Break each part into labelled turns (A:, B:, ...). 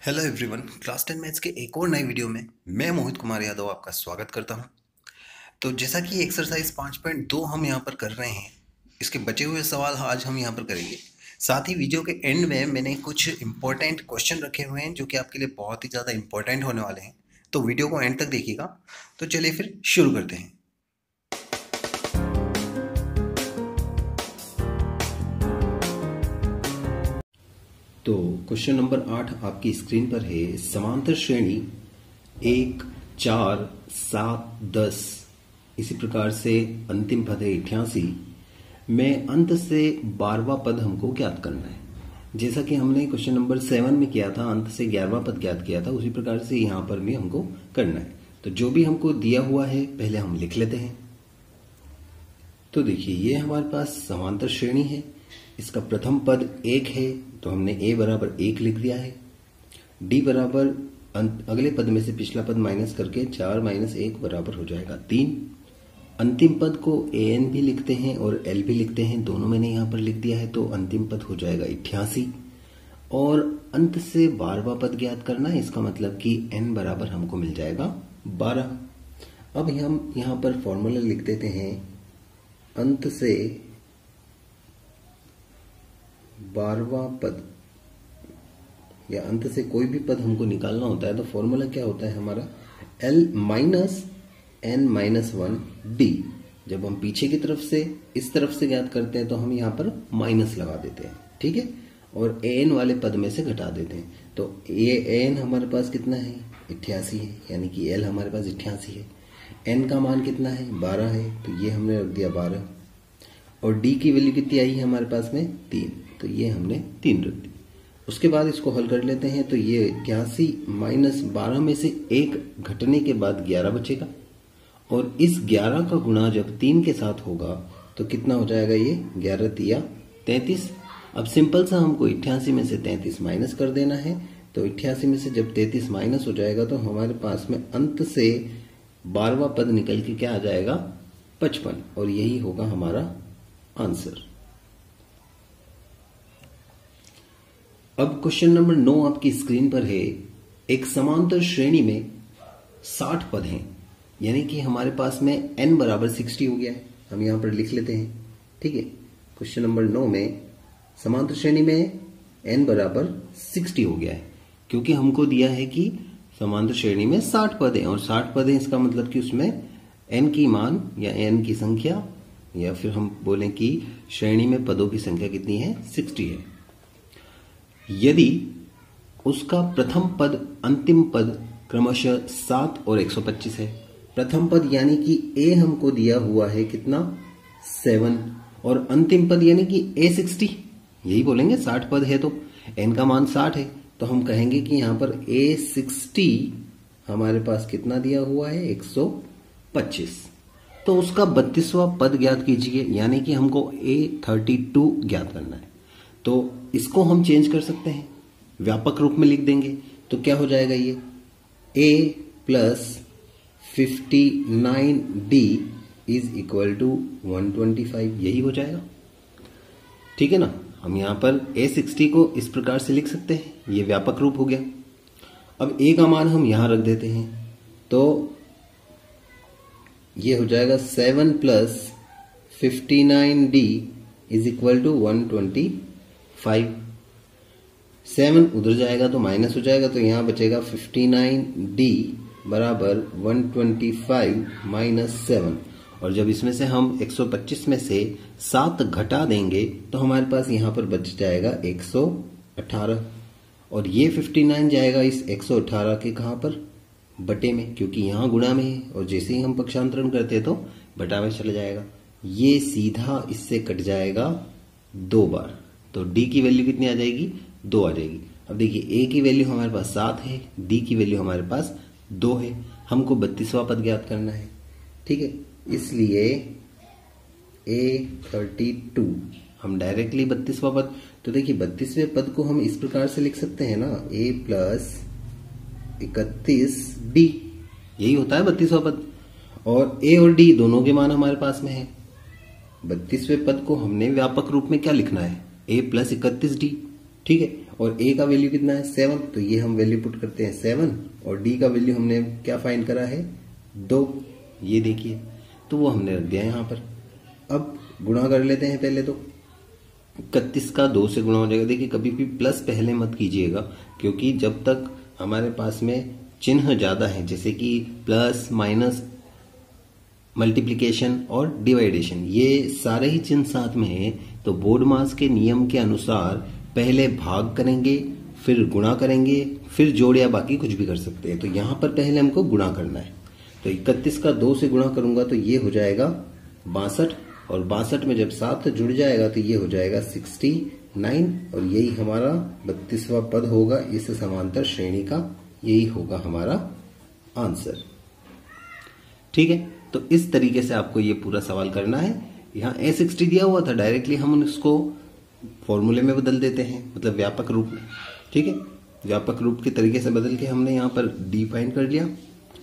A: Hello everyone, class 10 maths के एक और नए वीडियो में मैं मोहित कुमार यादव आपका स्वागत करता हूं। तो जैसा कि एक्सरसाइज 5.2 हम यहां पर कर रहे हैं, इसके बचे हुए सवाल आज हम यहां पर करेंगे। साथ ही वीडियो के एंड में मैंने कुछ इंपॉर्टेंट क्वेश्चन रखे हुए हैं जो कि आपके लिए बहुत ही ज़्यादा इंपॉर्टेंट होने वाले हैं। तो वीडियो को एंड तक देखिएगा। तो चलिए फिर शुरू करते हैं। तो क्वेश्चन नंबर 8 आपकी स्क्रीन पर है। समांतर श्रेणी 1, 4, 7, 10 इसी प्रकार से अंतिम पद है 88 में अंत से 12वां पद हमको ज्ञात करना है। जैसा कि हमने क्वेश्चन नंबर 7 में किया था, अंत से 11वां पद ज्ञात किया था, उसी प्रकार से यहां पर भी हमको करना है। तो जो भी हमको दिया हुआ है पहले हम लिख लेते हैं। तो देखिए, ये हमारे पास समांतर श्रेणी है। इसका प्रथम पद 1 है तो हमने a बराबर 1 लिख दिया है। d बराबर अगले पद में से पिछला पद माइनस करके 4 - 1 बराबर हो जाएगा 3। अंतिम पद को an भी लिखते हैं और l भी लिखते हैं, दोनों मैंने यहां पर लिख दिया है। तो अंतिम पद हो जाएगा 88 और अंत से 12वां पद ज्ञात करना है। इसका मतलब कि n बराबर हमको मिल जाएगा 12। अब हम यहां पर फॉर्मूला लिख देते हैं। अंत से 12वां पद या अंत से कोई भी पद हमको निकालना होता है तो फॉर्मूला क्या होता है हमारा, L - n - 1 d। जब हम पीछे की तरफ से इस तरफ से ज्ञात करते हैं तो हम यहाँ पर माइनस लगा देते हैं, ठीक है, और an वाले पद में से घटा देते हैं। तो ये an हमारे पास कितना है, 88 है, यानी कि L हमारे पास 88 है। n का मान कितना है, 12 है, तो ये हमने रख दिया 12। और d की वैल्यू कितनी आई है हमारे पास में, 3, तो ये हमने 3 रख दी। उसके बाद इसको हल कर लेते हैं। तो ये 81 - 12 में से 1 घटने के बाद 11 बचेगा और इस 11 का गुणा जब 3 के साथ होगा तो कितना हो जाएगा, ये 11 × 3 = 33। अब सिंपल सा हमको 88 में से 33 माइनस कर देना है। तो 88 में से जब 33 माइनस हो जाएगा तो हमारे पास में अंत से 12वां पद निकल के क्या आ जाएगा, 55, और यही होगा हमारा आंसर। अब क्वेश्चन नंबर 9 आपकी स्क्रीन पर है। एक समांतर श्रेणी में 60 पद हैं, यानी कि हमारे पास में n बराबर 60 हो गया है। हम यहां पर लिख लेते हैं, ठीक है। क्वेश्चन नंबर 9 में समांतर श्रेणी में n बराबर 60 हो गया है, क्योंकि हमको दिया है कि समांतर श्रेणी में 60 पद हैं और 60 पद हैं, इसका मतलब कि उसमें n की मान या n की संख्या, या फिर हम बोलें कि श्रेणी में पदों की संख्या कितनी है, 60 है। यदि उसका प्रथम पद अंतिम पद क्रमशः 7 और 125 है। प्रथम पद यानी कि a हमको दिया हुआ है कितना, 7, और अंतिम पद यानी कि a60, यही बोलेंगे। 60 पद है तो n का मान 60 है, तो हम कहेंगे कि यहां पर a60 हमारे पास कितना दिया हुआ है, 125। तो उसका 32वां पद ज्ञात कीजिए, यानी कि हमको a32 ज्ञात करना है। तो इसको हम चेंज कर सकते हैं, व्यापक रूप में लिख देंगे। तो क्या हो जाएगा, ये a + 59d = 125, यही हो जाएगा, ठीक है ना। हम यहां पर a60 को इस प्रकार से लिख सकते हैं, ये व्यापक रूप हो गया। अब a का मान हम यहां रख देते हैं, तो ये हो जाएगा 7 + 59d = 125। 7 उधर जाएगा तो माइनस हो जाएगा, तो यहां बचेगा 59d बराबर 125 - 7। और जब इसमें से हम 125 में से 7 घटा देंगे तो हमारे पास यहां पर बच जाएगा 118, और ये 59 जाएगा इस 118 के कहां पर, बटे में, क्योंकि यहां गुणा में है, और जैसे ही हम पक्षांतरण करते हैं तो बटा में चला जाएगा। ये सीधा इससे कट जाएगा 2 बार, तो d की वैल्यू कितनी आ जाएगी, 2 आ जाएगी। अब देखिए, a की वैल्यू हमारे पास 7 है, d की वैल्यू हमारे पास 2 है। हमको 32वां पद ज्ञात करना है, ठीक है। इसलिए a32 हम डायरेक्टली 32वां पद, तो देखिए 32वें पद को हम इस प्रकार से लिख सकते हैं ना, a + 31d, यही होता है 32वां पद। और a और d दोनों के मान हमारे पास में है। 32वें पद को हमने व्यापक रूप में क्या लिखना है, a + 31d, ठीक है। और ए का वैल्यू कितना है 7, तो ये हम वैल्यू पुट करते हैं 7 और डी का वैल्यू हमने क्या फाइंड करा है 2, ये देखिए, तो वो हमने रख दिया यहां पर। अब गुणा कर लेते हैं पहले तो 31 का 2 से गुणा हो जाएगा। देखिए कभी भी प्लस पहले मत कीजिएगा, क्योंकि जब तक हमारे पास में चिन्ह ज्यादा है, जैसे कि प्लस माइनस मल्टीप्लिकेशन और डिवाइडेशन, ये सारे ही चिन्ह साथ में है, तो बोर्ड मास के नियम के अनुसार पहले भाग करेंगे, फिर गुणा करेंगे, फिर जोड़ या बाकी कुछ भी कर सकते हैं। तो यहां पर पहले हमको गुणा करना है, तो 31 का 2 से गुणा करूंगा तो ये हो जाएगा 62, और 62 में जब 7 जुड़ जाएगा तो ये हो जाएगा 69, और यही हमारा 32वां पद होगा इस समांतर श्रेणी का, यही होगा हमारा आंसर। ठीक है, तो इस तरीके से आपको ये पूरा सवाल करना है। यहाँ A60 दिया हुआ था, डायरेक्टली हम इसको फॉर्मूले में बदल देते हैं, मतलब व्यापक रूप में। ठीक है, व्यापक रूप के तरीके से बदल के हमने यहाँ पर D फाइंड कर लिया,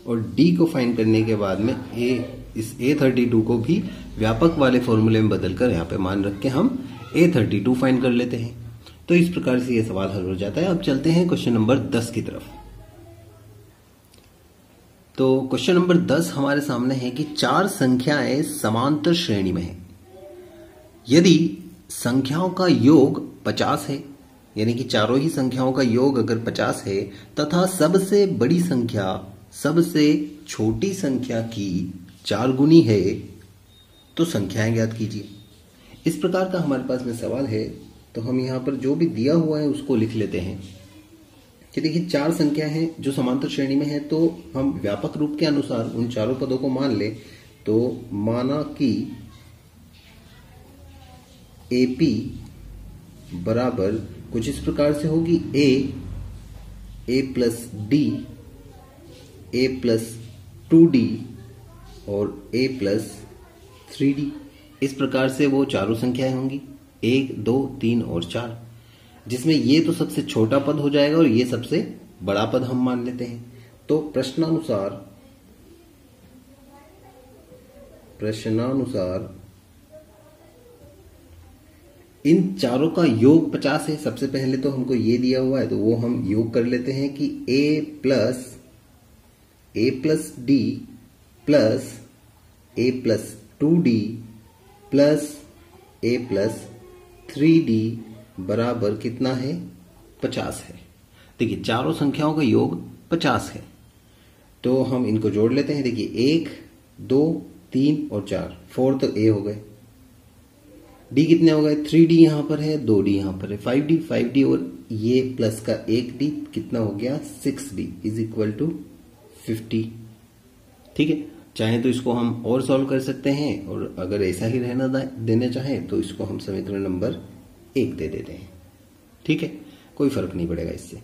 A: और D को फाइंड करने के बाद में इस A32 को भी व्यापक वाले फॉर्मूले में बदलकर यहाँ पे मान रख के हम A32 फाइंड कर लेते हैं। तो इस प्रकार से ये सवाल हल हो जाता है। अब चलते हैं क्वेश्चन नंबर 10 की तरफ। तो क्वेश्चन नंबर 10 हमारे सामने है कि 4 संख्याएं समांतर श्रेणी में हैं। यदि संख्याओं का योग 50 है, यानी कि चारों ही संख्याओं का योग अगर 50 है, तथा सबसे बड़ी संख्या सबसे छोटी संख्या की 4 गुनी है, तो संख्याएं ज्ञात कीजिए। इस प्रकार का हमारे पास में सवाल है, तो हम यहां पर जो भी दिया हुआ है उसको लिख लेते हैं कि देखिए 4 संख्या हैं जो समांतर श्रेणी में है, तो हम व्यापक रूप के अनुसार उन चारों पदों को मान ले। तो माना कि AP बराबर कुछ इस प्रकार से होगी A plus D, A plus 2D और A प्लस 3D। इस प्रकार से वो चारों संख्याएं होंगी 1, 2, 3 और 4, जिसमें ये तो सबसे छोटा पद हो जाएगा और ये सबसे बड़ा पद हम मान लेते हैं। तो प्रश्नानुसार इन चारों का योग 50 है। सबसे पहले तो हमको ये दिया हुआ है, तो वो हम योग कर लेते हैं कि A plus D plus A plus 2D plus A plus 3D बराबर कितना है 50 है। देखिए चारों संख्याओं का योग 50 है, तो हम इनको जोड़ लेते हैं। देखिए 1, 2, 3 और 4, 4 तो A हो गए। D कितने हो गए 3D यहां पर है, 2D यहां पर है, 5D और ये प्लस का 1D कितना हो गया 6D इज इक्वल टू 50। ठीक है, चाहे तो इसको हम और सॉल्व कर सकते हैं, और अगर ऐसा ही रहना देना चाहें तो इसको हम समीकरण नंबर 1 दे देते हैं। ठीक है, कोई फर्क नहीं पड़ेगा इससे।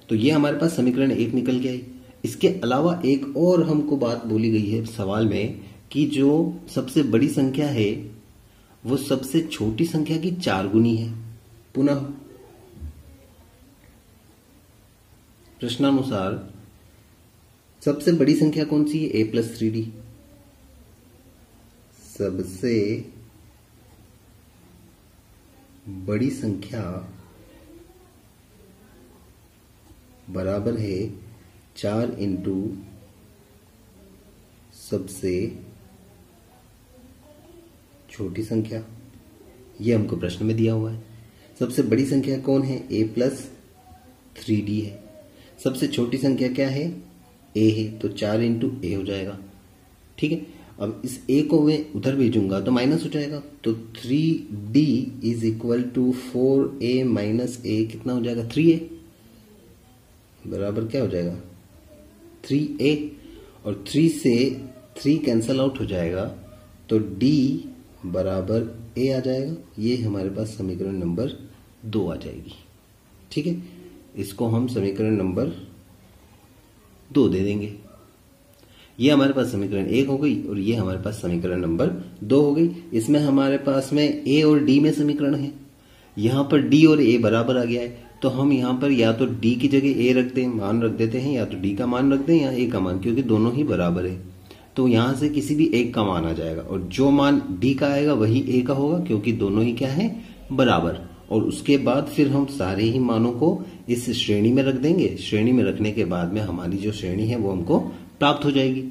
A: तो ये हमारे पास समीकरण 1 निकल गया है। इसके अलावा एक और हमको बात बोली गई है सवाल में कि जो सबसे बड़ी संख्या है वो सबसे छोटी संख्या की 4 गुनी है। पुनः प्रश्नानुसार सबसे बड़ी संख्या कौन सी है A प्लस 3D। सबसे बड़ी संख्या बराबर है 4 इंटू सबसे छोटी संख्या। ये हमको प्रश्न में दिया हुआ है। सबसे बड़ी संख्या कौन है A प्लस 3D है। सबसे छोटी संख्या क्या है A है, तो 4 इंटू A हो जाएगा। ठीक है, अब इस A को मैं उधर भेजूंगा तो माइनस हो जाएगा, तो 3D is equal to 4A minus A कितना हो जाएगा 3A बराबर क्या हो जाएगा 3A, और 3 से 3 कैंसल आउट हो जाएगा, तो D बराबर A आ जाएगा। ये हमारे पास समीकरण नंबर 2 आ जाएगी। ठीक है, इसको हम समीकरण नंबर 2 दे देंगे। ये हमारे पास समीकरण 1 हो गई और ये हमारे पास समीकरण नंबर 2 हो गई। इसमें हमारे पास में A और D में समीकरण है। यहाँ पर D और A बराबर आ गया है, तो हम यहाँ पर या तो D की जगह A रख दें, मान रख देते हैं, या तो D का मान रख दें या A का मान, क्योंकि दोनों ही बराबर है। तो यहाँ से किसी भी एक का मान आ जाएगा, और जो मान D का आएगा वही A का होगा, क्योंकि दोनों ही क्या है बराबर। और उसके बाद फिर हम सारे ही मानों को इस श्रेणी में रख देंगे। श्रेणी में रखने के बाद में हमारी जो श्रेणी है वो हमको प्राप्त हो जाएगी।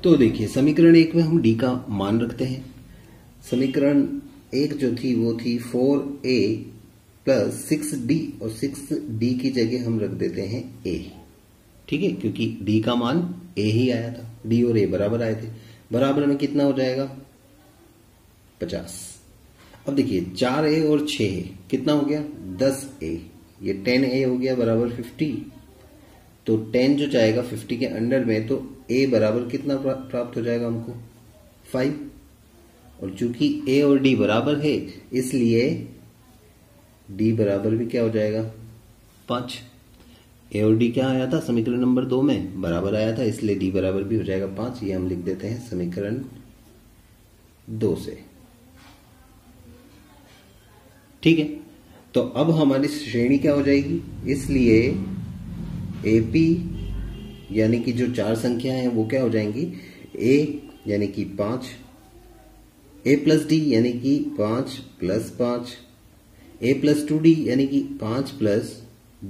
A: तो देखिए समीकरण 1 में हम d का मान रखते हैं। समीकरण 1 जो थी वो थी 4a प्लस 6d और 6d की जगह हम रख देते हैं a। ठीक है, क्योंकि d का मान a ही आया था, d और a बराबर आए थे। बराबर में कितना हो जाएगा 50। अब देखिए 4a और 6a कितना हो गया 10a, ये 10a हो गया बराबर 50। तो 10 जो जाएगा 50 के अंडर में, तो a बराबर कितना प्राप्त हो जाएगा हमको 5। और चूंकि a और d बराबर है इसलिए d बराबर भी क्या हो जाएगा 5। a और d क्या आया था समीकरण नंबर 2 में बराबर आया था, इसलिए d बराबर भी हो जाएगा 5। ये हम लिख देते हैं समीकरण 2 से। ठीक है, तो अब हमारी श्रेणी क्या हो जाएगी, इसलिए AP यानी कि जो 4 संख्या है वो क्या हो जाएंगी A यानी कि 5, A प्लस D यानी कि 5 प्लस 5, A प्लस 2D यानी कि 5 प्लस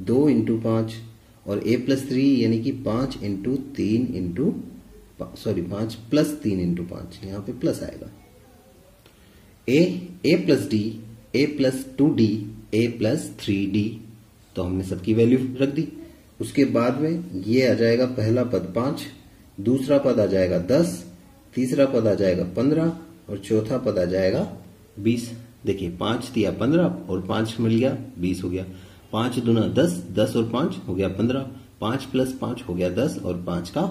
A: 2 इंटू 5 और A प्लस 3 यानी कि 5 प्लस 3 इंटू 5, यहां पे प्लस आएगा। A plus D, A plus 2D, A plus 3D, तो हमने सबकी वैल्यू रख दी। उसके बाद में ये आ जाएगा पहला पद 5, दूसरा पद आ जाएगा 10, तीसरा पद आ जाएगा 15 और चौथा पद आ जाएगा 20। देखिए 5 दिया 15 और 5 मिल गया 20 हो गया। 5 दूना 10, 10 और 5 हो गया 15, 5 प्लस 5 हो गया 10 और 5 का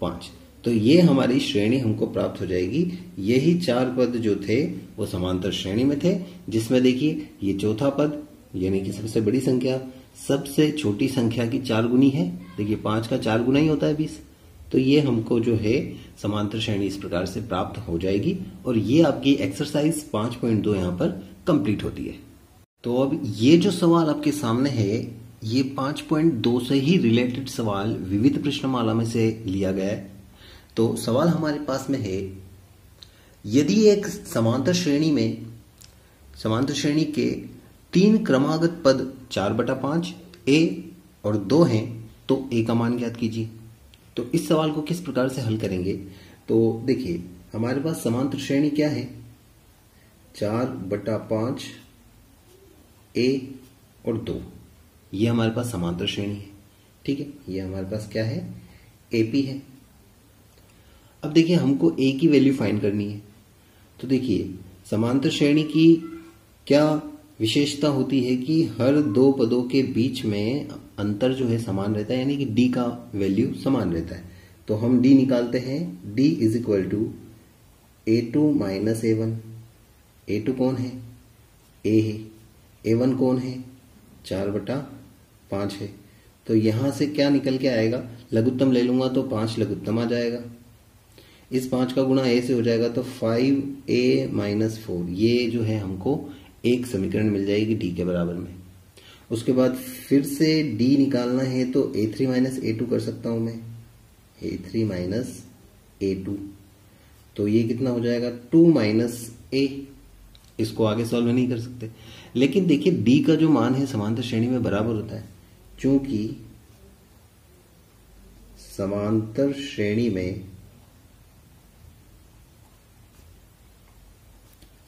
A: 5। तो ये हमारी श्रेणी हमको प्राप्त हो जाएगी। यही 4 पद जो थे वो समांतर श्रेणी में थे, जिसमें देखिए ये चौथा पद यानी कि सबसे बड़ी संख्या सबसे छोटी संख्या की 4 गुनी है। देखिए 5 का 4 गुना ही होता है 20। तो ये हमको जो है समांतर श्रेणी इस प्रकार से प्राप्त हो जाएगी और ये आपकी एक्सरसाइज 5.2 यहाँ पर कंप्लीट होती है। तो अब ये जो सवाल आपके सामने है ये 5.2 से ही रिलेटेड सवाल विविध प्रश्नमाला में से लिया गया है। तो सवाल हमारे पास में है, यदि एक समांतर श्रेणी के 3 क्रमागत पद 4/5 a और 2 हैं तो a का मान ज्ञात कीजिए। तो इस सवाल को किस प्रकार से हल करेंगे, तो देखिए हमारे पास समांतर श्रेणी क्या है 4/5 a और 2, ये हमारे पास समांतर श्रेणी है। ठीक है, ये हमारे पास क्या है AP है। अब देखिए हमको a की वैल्यू फाइंड करनी है। तो देखिए समांतर श्रेणी की क्या विशेषता होती है कि हर 2 पदों के बीच में अंतर जो है समान रहता है, यानी कि d का वैल्यू समान रहता है। तो हम d निकालते हैं, d is equal to A2 minus A1। A2 कौन है a है, A1 कौन है 4/5 है। तो यहां से क्या निकल के आएगा, लघुत्तम ले लूंगा तो 5 लघुत्तम आ जाएगा। इस 5 का गुणा a से हो जाएगा तो 5a माइनस 4, ये जो है हमको एक समीकरण मिल जाएगी d के बराबर में। उसके बाद फिर से d निकालना है तो A3 माइनस A2 कर सकता हूं मैं, A3 माइनस A2। तो ये कितना हो जाएगा 2 माइनस a। इसको आगे सॉल्व नहीं कर सकते, लेकिन देखिए d का जो मान है समांतर श्रेणी में बराबर होता है, क्योंकि समांतर श्रेणी में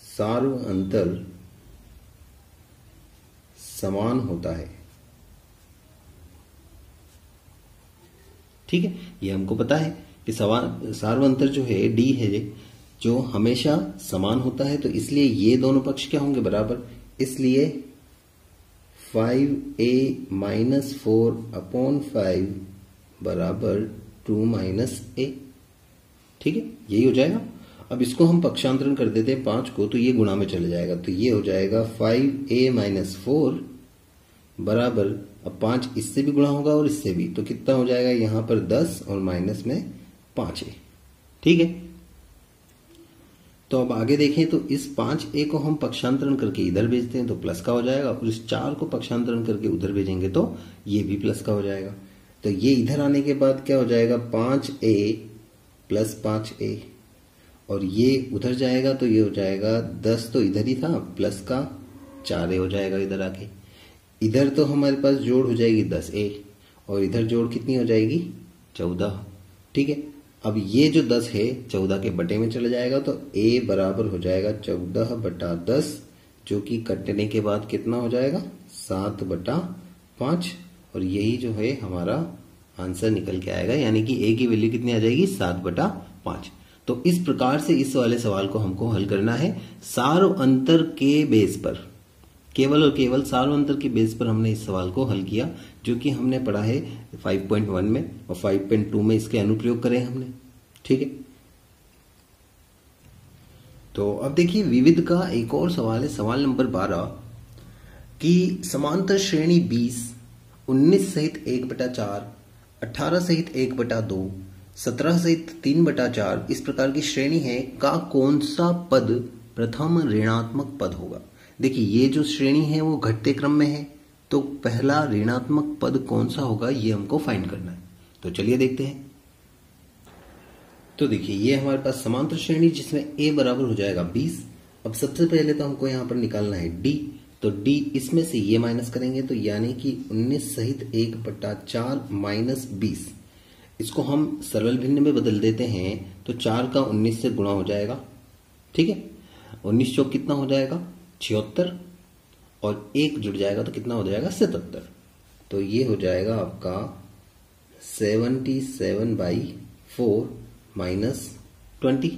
A: सार्व अंतर समान होता है। ठीक है, ये हमको पता है कि सार्व अंतर जो है d है जो हमेशा समान होता है, तो इसलिए ये दोनों पक्ष क्या होंगे बराबर। इसलिए 5a माइनस 4/5 बराबर 2 माइनस a। ठीक है, यही हो जाएगा। अब इसको हम पक्षांतरण कर देते हैं 5 को, तो ये गुणा में चले जाएगा, तो ये हो जाएगा 5a माइनस 4 बराबर, अब 5 इससे भी गुणा होगा और इससे भी, तो कितना हो जाएगा यहां पर 10 और माइनस में 5a। ठीक है, तो अब आगे देखें तो इस 5a को हम पक्षांतरण करके इधर भेजते हैं तो प्लस का हो जाएगा, और इस 4 को पक्षांतरण करके उधर भेजेंगे तो ये भी प्लस का हो जाएगा। तो ये इधर आने के बाद क्या हो जाएगा 5a प्लस 5a, और ये उधर जाएगा तो ये हो जाएगा 10 तो इधर ही था, प्लस का 4 हो जाएगा इधर आके। इधर तो हमारे पास जोड़ हो जाएगी 10a और इधर जोड़ कितनी हो जाएगी 14। ठीक है, अब ये जो 10 है 14 के बटे में चला जाएगा तो a बराबर हो जाएगा 14/10, जो कि कटने के बाद कितना हो जाएगा 7/5, और यही जो है हमारा आंसर निकल के आएगा, यानी कि a की वैल्यू कितनी आ जाएगी 7/5। तो इस प्रकार से इस वाले सवाल को हमको हल करना है सारो अंतर के बेस पर, केवल और केवल सारो अंतर के बेस पर हमने इस सवाल को हल किया, जो कि हमने पढ़ा है 5.1 में और 5.2 में इसके अनुप्रयोग करे हमने। ठीक है, तो अब देखिए विविध का एक और सवाल है, सवाल नंबर 12 कि समांतर श्रेणी 20, 19 सहित 1/4, 18 सहित 1/2, 17 सहित 3/4 इस प्रकार की श्रेणी है का कौन सा पद प्रथम ऋणात्मक पद होगा। देखिए ये जो श्रेणी है वो घटते क्रम में है, तो पहला ऋणात्मक पद कौन सा होगा ये हमको फाइंड करना है। तो चलिए देखते हैं। तो देखिए ये हमारे पास समांतर श्रेणी जिसमें a बराबर हो जाएगा 20। अब सबसे पहले तो हमको यहां पर निकालना है d, तो d इसमें से ये माइनस करेंगे तो यानी कि 19 सहित 1/4 माइनस 20, इसको हम सरल भिन्न में बदल देते हैं तो 4 का 19 से गुणा हो जाएगा। ठीक है, 19 चौक कितना हो जाएगा 76, और 1 जुड़ जाएगा तो कितना हो जाएगा 77, तो ये हो जाएगा आपका 77/4 माइनस 20।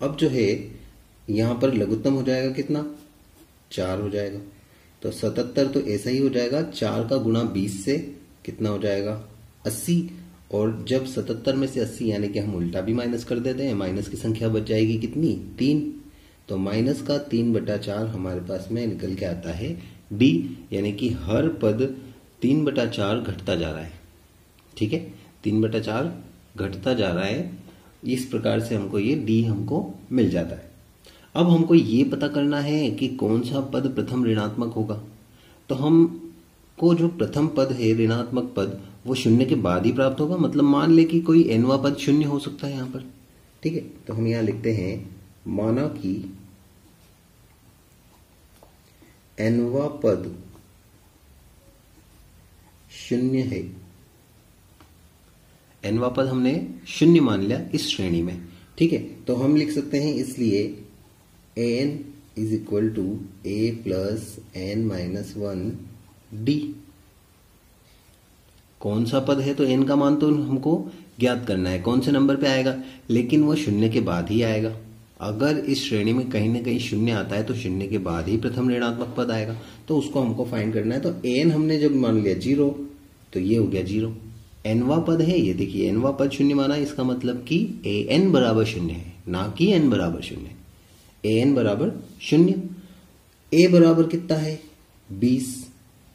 A: अब जो है यहां पर लघुत्तम हो जाएगा कितना 4 हो जाएगा, तो 77 तो ऐसा ही हो जाएगा, 4 का गुणा 20 से कितना हो जाएगा 80, और जब 77 में से 80 यानी कि हम उल्टा भी माइनस कर देते हैं, माइनस की संख्या बच जाएगी कितनी 3, तो माइनस का 3/4 हमारे पास में निकल के आता है d, यानी कि हर पद 3/4 घटता जा रहा है। ठीक है, 3/4 घटता जा रहा है, इस प्रकार से हमको ये d हमको मिल जाता है। अब हमको ये पता करना है कि कौन सा पद प्रथम ऋणात्मक होगा, तो हमको जो प्रथम पद है ऋणात्मक पद वो शून्य के बाद ही प्राप्त होगा, मतलब मान ले कि कोई nवा पद शून्य हो सकता है यहाँ पर। ठीक है, तो हम यहाँ लिखते हैं माना कि nवा पद शून्य है, nवा पद हमने शून्य मान लिया इस श्रेणी में। ठीक है, तो हम लिख सकते हैं इसलिए an is equal to a plus n-1 d। कौन सा पद है तो n का मान तो हमको ज्ञात करना है, कौन से नंबर पे आएगा, लेकिन वो शून्य के बाद ही आएगा। अगर इस श्रेणी में कहीं ना कहीं शून्य आता है तो शून्य के बाद ही प्रथम ऋणात्मक पद आएगा, तो उसको हमको फाइंड करना है। तो n हमने जब मान लिया 0 तो ये हो गया 0। nवा पद है ये, देखिए nवा पद शून्य माना, इसका मतलब कि an बराबर शून्य है, ना कि n बराबर शून्य। an बराबर 0, a बराबर कितना है 20,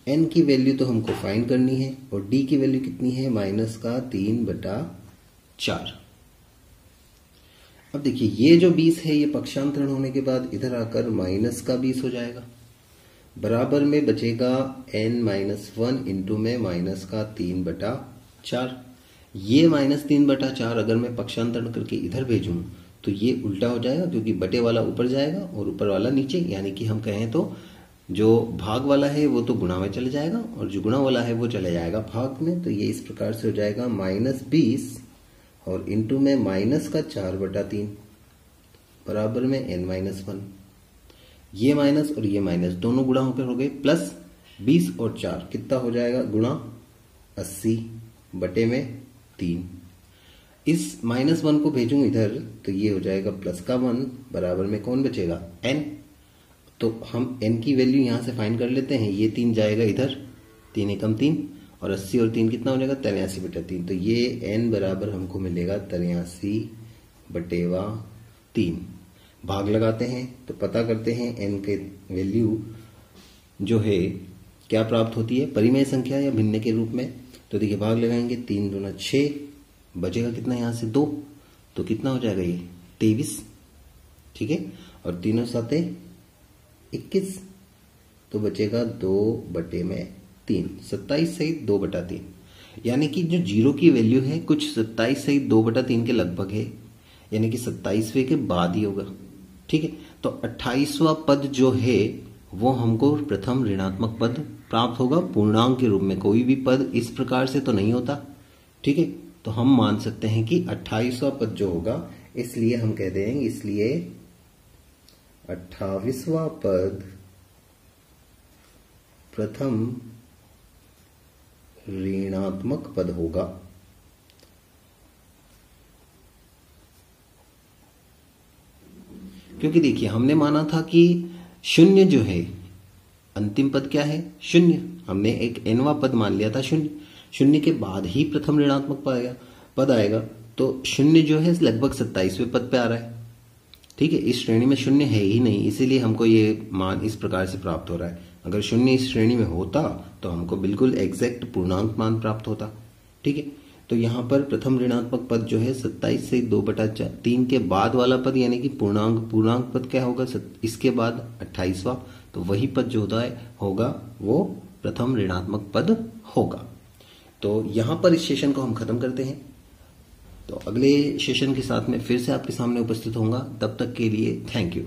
A: n की वैल्यू तो हमको फाइंड करनी है और d की वैल्यू कितनी है माइनस का 3/4। अब देखिए ये जो 20 है ये पक्षांतरण होने के बाद इधर आकर माइनस का 20 हो जाएगा, बराबर में बचेगा n-1 इंटू में माइनस का 3/4। ये माइनस 3/4 अगर मैं पक्षांतरण करके इधर भेजूं तो ये उल्टा हो जाएगा, क्योंकि बटे वाला ऊपर जाएगा और ऊपर वाला नीचे, यानी कि हम कहें तो जो भाग वाला है वो तो गुणा में चले जाएगा और जो गुणा वाला है वो चले जाएगा भाग में। तो ये इस प्रकार से हो जाएगा -20 और इंटू में माइनस का 4/3 बराबर में n-1। ये माइनस और ये माइनस दोनों गुणा होकर हो गए, प्लस 20 और 4 कितना हो जाएगा गुणा 80 बटे में 3। इस -1 को भेजूं इधर तो ये हो जाएगा प्लस का 1 बराबर में कौन बचेगा n। तो हम n की वैल्यू यहां से फाइंड कर लेते हैं, ये 3 जाएगा इधर, 3 एकम 3 और 80 और 3 कितना हो जाएगा 83/3। तो ये n बराबर हमको मिलेगा 83/3। भाग लगाते हैं तो पता करते हैं n के वैल्यू जो है क्या प्राप्त होती है, परिमेय संख्या या भिन्न के रूप में। तो देखिए भाग लगाएंगे, 3 दूना 6, बचेगा कितना यहाँ से 2, तो कितना हो जाएगा ये 23। ठीक है, और तीनों साथे 21, तो बचेगा 2/3, 27 सहित 2/3, यानी कि जो जीरो की वैल्यू है कुछ 27 सहित 2/3 के लगभग है। यानी कि 27वें के बाद ही होगा। ठीक है, तो 28वां पद जो है वो हमको प्रथम ऋणात्मक पद प्राप्त होगा पूर्णांक के रूप में। कोई भी पद इस प्रकार से तो नहीं होता। ठीक है, तो हम मान सकते हैं कि 28वां पद जो होगा, इसलिए हम कहते हैं इसलिए 28वां पद प्रथम ऋणात्मक पद होगा। क्योंकि देखिए हमने माना था कि शून्य जो है, अंतिम पद क्या है? शून्य। हमने एक nवां पद मान लिया था शून्य। शून्य के बाद ही प्रथम ऋणात्मक पद आएगा, तो शून्य जो है लगभग 27वें पद पे आ रहा है। ठीक है, इस श्रेणी में शून्य है ही नहीं, इसीलिए हमको ये मान इस प्रकार से प्राप्त हो रहा है। अगर शून्य इस श्रेणी में होता तो हमको बिल्कुल एग्जैक्ट पूर्णांक मान प्राप्त होता। ठीक है, तो यहां पर प्रथम ऋणात्मक पद जो है 27 से 2/3 के बाद वाला पद, यानी कि पूर्णांक पद क्या होगा? इसके बाद 28वां, तो वही पद जो होगा वो प्रथम ऋणात्मक पद होगा। तो यहां पर इस सेशन को हम खत्म करते हैं। तो अगले सेशन के साथ में फिर से आपके सामने उपस्थित होऊंगा। तब तक के लिए थैंक यू।